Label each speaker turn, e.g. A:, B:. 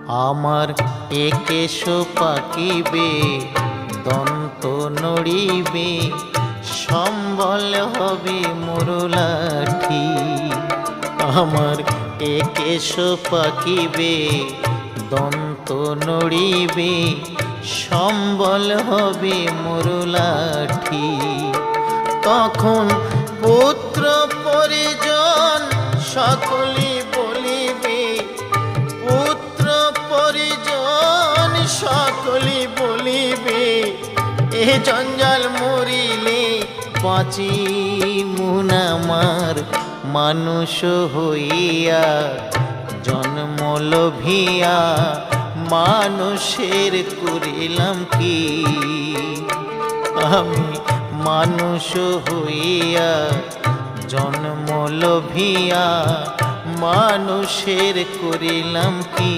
A: আমার একেশ পাকিবে দন্ত নড়িবে সম্বল হবে মোরলাঠি। আমার একেশ পাকিবে দন্ত নড়িবে সম্বল হবে মোরলাঠি। তখন পুত্র পরিজন সকলে বলিবে, পুত্র পরিজন সকলে বলিবে, এ জঞ্জাল মরিলে বাঁচি মুনামার মানুষ হইয়া জন্ম লোভিয়া মানুষের করিলাম কি। আমি মানুষ হইয়া জন্ম লোভিয়া মানুষের করিলাম কি।